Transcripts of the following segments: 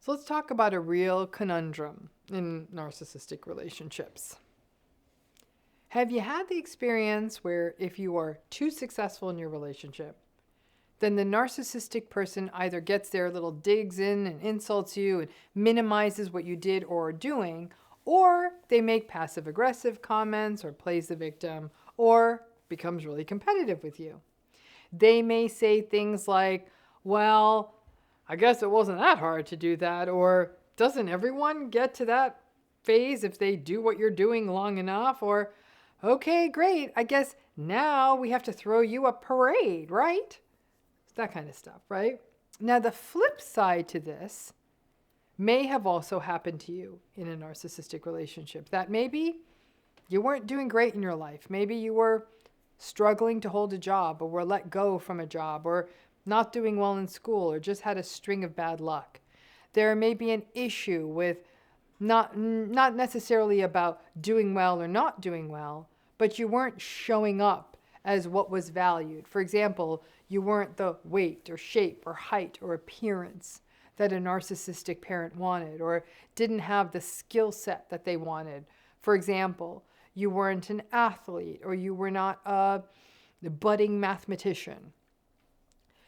So let's talk about a real conundrum in narcissistic relationships. Have you had the experience where if you are too successful in your relationship, then the narcissistic person either gets their little digs in and insults you and minimizes what you did or are doing, or they make passive-aggressive comments or plays the victim or becomes really competitive with you? They may say things like, well, I guess it wasn't that hard to do that, or doesn't everyone get to that phase if they do what you're doing long enough? Or, okay, great, I guess now we have to throw you a parade, right? That kind of stuff, right? Now, the flip side to this may have also happened to you in a narcissistic relationship, that maybe you weren't doing great in your life. Maybe you were struggling to hold a job, or were let go from a job, or not doing well in school, or just had a string of bad luck. There may be an issue with not necessarily about doing well or not doing well, but you weren't showing up as what was valued. For example, you weren't the weight or shape or height or appearance that a narcissistic parent wanted, or didn't have the skill set that they wanted. For example, you weren't an athlete, or you were not a budding mathematician.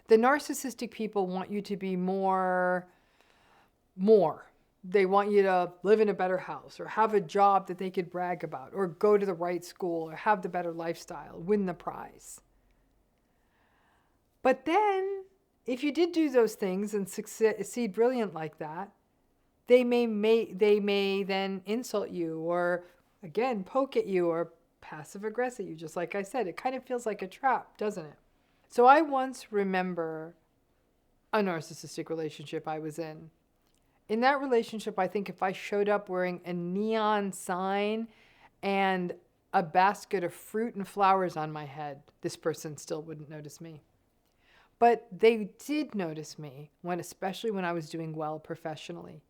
The narcissistic people want you to be more. They want you to live in a better house, or have a job that they could brag about, or go to the right school, or have the better lifestyle, win the prize. But then, if you did do those things and succeed brilliant like that, they may then insult you, or again, poke at you, or passive aggressive you. Just like I said, it kind of feels like a trap, doesn't it? So I once remember a narcissistic relationship I was in. In that relationship, I think if I showed up wearing a neon sign and a basket of fruit and flowers on my head, this person still wouldn't notice me. But they did notice me, especially when I was doing well professionally.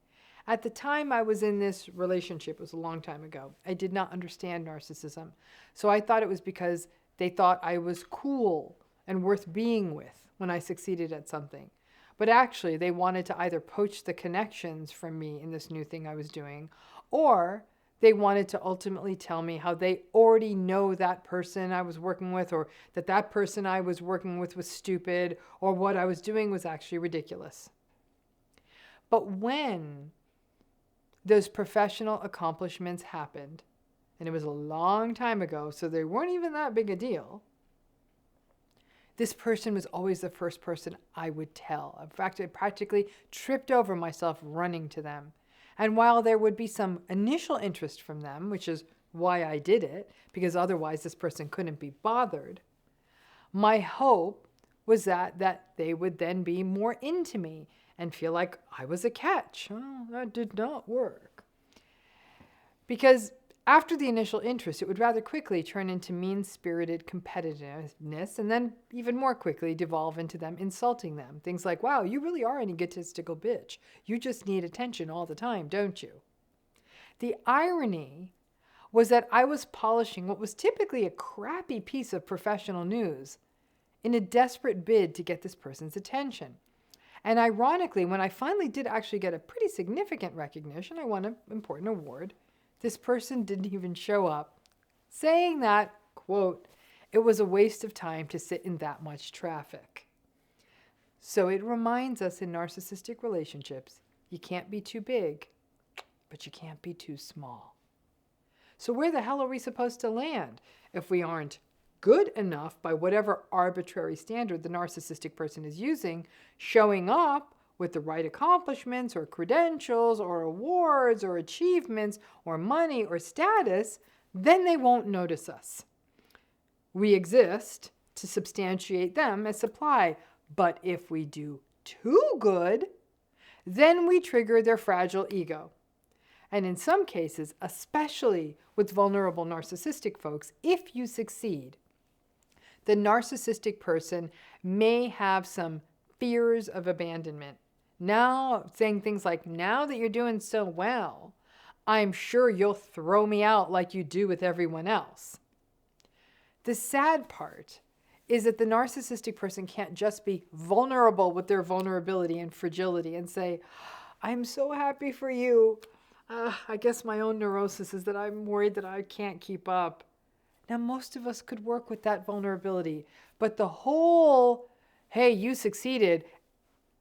At the time I was in this relationship, it was a long time ago, I did not understand narcissism. So I thought it was because they thought I was cool and worth being with when I succeeded at something. But actually, they wanted to either poach the connections from me in this new thing I was doing, or they wanted to ultimately tell me how they already know that person I was working with, or that person I was working with was stupid, or what I was doing was actually ridiculous. But when those professional accomplishments happened, and it was a long time ago, so they weren't even that big a deal, this person was always the first person I would tell. In fact, I practically tripped over myself running to them. And while there would be some initial interest from them, which is why I did it, because otherwise this person couldn't be bothered, my hope was that they would then be more into me and feel like I was a catch. Oh, that did not work. Because after the initial interest, it would rather quickly turn into mean-spirited competitiveness, and then even more quickly devolve into them insulting them. Things like, wow, you really are an egotistical bitch. You just need attention all the time, don't you? The irony was that I was polishing what was typically a crappy piece of professional news in a desperate bid to get this person's attention. And ironically, when I finally did actually get a pretty significant recognition, I won an important award, this person didn't even show up, saying that, quote, it was a waste of time to sit in that much traffic. So it reminds us in narcissistic relationships, you can't be too big, but you can't be too small. So where the hell are we supposed to land if we aren't good enough by whatever arbitrary standard the narcissistic person is using, showing up with the right accomplishments or credentials or awards or achievements or money or status, then they won't notice us. We exist to substantiate them as supply. But if we do too good, then we trigger their fragile ego. And in some cases, especially with vulnerable narcissistic folks, if you succeed, the narcissistic person may have some fears of abandonment. Now, saying things like, now that you're doing so well, I'm sure you'll throw me out like you do with everyone else. The sad part is that the narcissistic person can't just be vulnerable with their vulnerability and fragility and say, I'm so happy for you. I guess my own neurosis is that I'm worried that I can't keep up. Now, most of us could work with that vulnerability, but the whole, hey, you succeeded,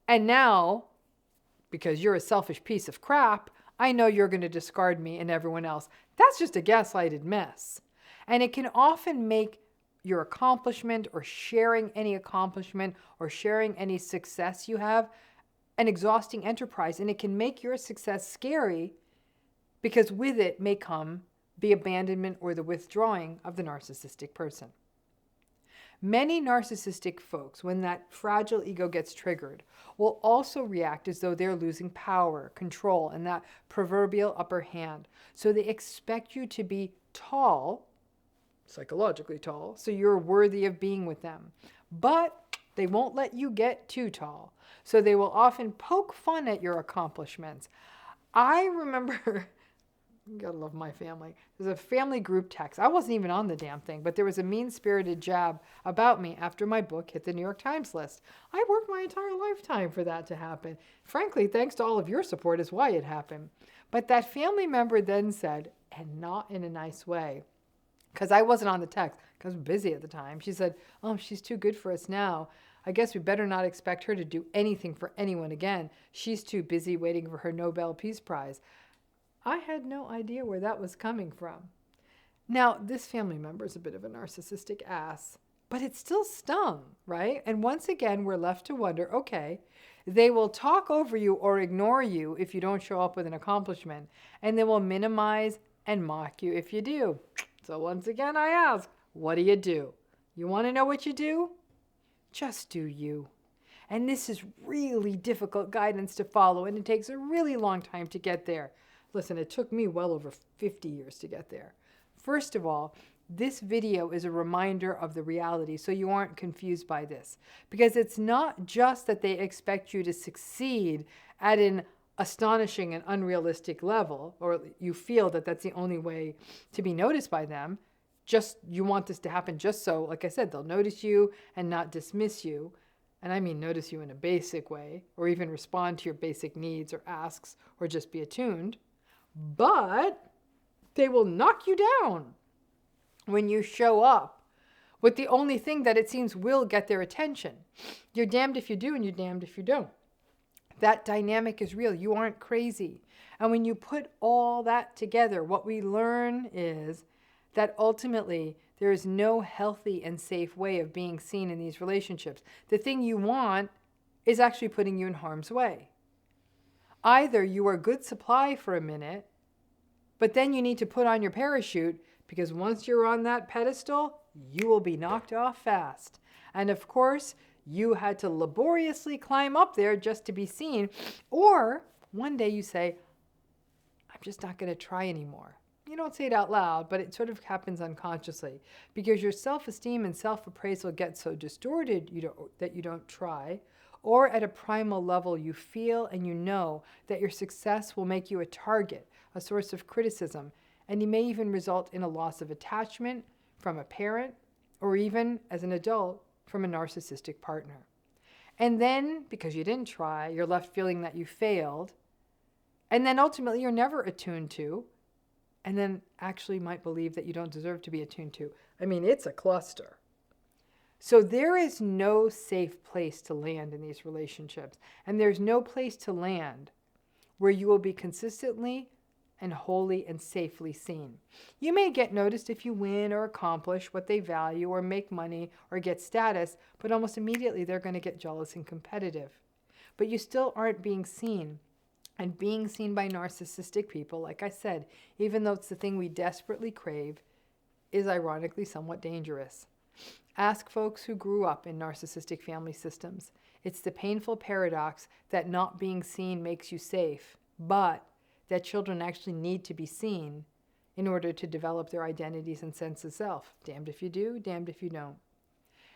and now, because you're a selfish piece of crap, I know you're going to discard me and everyone else. That's just a gaslighted mess. And it can often make your accomplishment or sharing any accomplishment or sharing any success you have an exhausting enterprise. And it can make your success scary because with it may come the abandonment or the withdrawing of the narcissistic person. Many narcissistic folks, when that fragile ego gets triggered, will also react as though they're losing power, control, and that proverbial upper hand. So they expect you to be tall, psychologically tall, so you're worthy of being with them. But they won't let you get too tall. So they will often poke fun at your accomplishments. I remember... Gotta love my family. There's a family group text. I wasn't even on the damn thing, but there was a mean-spirited jab about me after my book hit the New York Times list. I worked my entire lifetime for that to happen. Frankly, thanks to all of your support is why it happened. But that family member then said, and not in a nice way, because I wasn't on the text, because I was busy at the time. She said, oh, she's too good for us now. I guess we better not expect her to do anything for anyone again. She's too busy waiting for her Nobel Peace Prize. I had no idea where that was coming from. Now, this family member is a bit of a narcissistic ass, but it still stung, right? And once again, we're left to wonder, okay, they will talk over you or ignore you if you don't show up with an accomplishment, and they will minimize and mock you if you do. So once again, I ask, what do? You want to know what you do? Just do you. And this is really difficult guidance to follow, and it takes a really long time to get there. Listen, it took me well over 50 years to get there. First of all, this video is a reminder of the reality so you aren't confused by this. Because it's not just that they expect you to succeed at an astonishing and unrealistic level, or you feel that that's the only way to be noticed by them. Just you want this to happen just so, like I said, they'll notice you and not dismiss you. And I mean notice you in a basic way, or even respond to your basic needs or asks, or just be attuned. But they will knock you down when you show up with the only thing that it seems will get their attention. You're damned if you do and you're damned if you don't. That dynamic is real. You aren't crazy. And when you put all that together, what we learn is that ultimately there is no healthy and safe way of being seen in these relationships. The thing you want is actually putting you in harm's way. Either you are good supply for a minute, but then you need to put on your parachute because once you're on that pedestal, you will be knocked off fast. And of course, you had to laboriously climb up there just to be seen. Or one day you say, I'm just not going to try anymore. You don't say it out loud, but it sort of happens unconsciously because your self-esteem and self-appraisal get so distorted that you don't try. Or at a primal level, you feel and you know that your success will make you a target, a source of criticism, and it may even result in a loss of attachment from a parent or even, as an adult, from a narcissistic partner. And then, because you didn't try, you're left feeling that you failed, and then ultimately you're never attuned to, and then actually might believe that you don't deserve to be attuned to. I mean, it's a cluster. So there is no safe place to land in these relationships. And there's no place to land where you will be consistently and wholly and safely seen. You may get noticed if you win or accomplish what they value or make money or get status, but almost immediately they're going to get jealous and competitive. But you still aren't being seen. And being seen by narcissistic people, like I said, even though it's the thing we desperately crave, is ironically somewhat dangerous. Ask folks who grew up in narcissistic family systems. It's the painful paradox that not being seen makes you safe, but that children actually need to be seen in order to develop their identities and sense of self. Damned if you do, damned if you don't.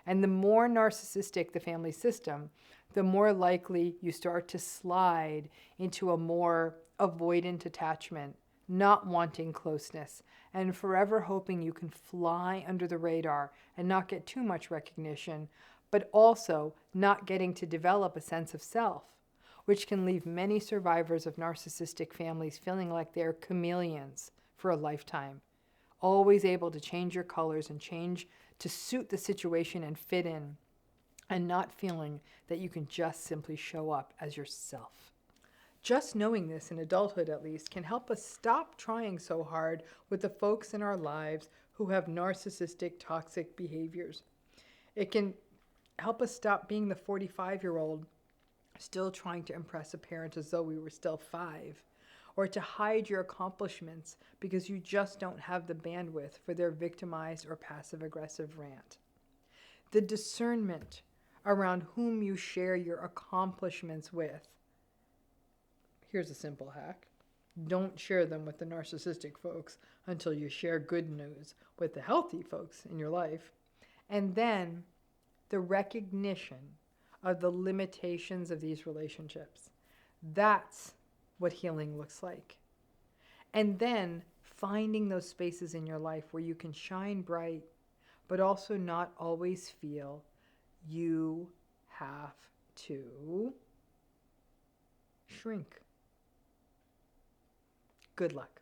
And the more narcissistic the family system, the more likely you start to slide into a more avoidant attachment, not wanting closeness, and forever hoping you can fly under the radar and not get too much recognition, but also not getting to develop a sense of self. which can leave many survivors of narcissistic families feeling like they're chameleons for a lifetime, always able to change your colors and change to suit the situation and fit in, and not feeling that you can just simply show up as yourself. Just knowing this, in adulthood at least, can help us stop trying so hard with the folks in our lives who have narcissistic, toxic behaviors. It can help us stop being the 45-year-old still trying to impress a parent as though we were still 5, or to hide your accomplishments because you just don't have the bandwidth for their victimized or passive-aggressive rant. The discernment around whom you share your accomplishments with. Here's a simple hack. Don't share them with the narcissistic folks until you share good news with the healthy folks in your life. And then the recognition of the limitations of these relationships. That's what healing looks like. And then finding those spaces in your life where you can shine bright, but also not always feel you have to shrink. Good luck.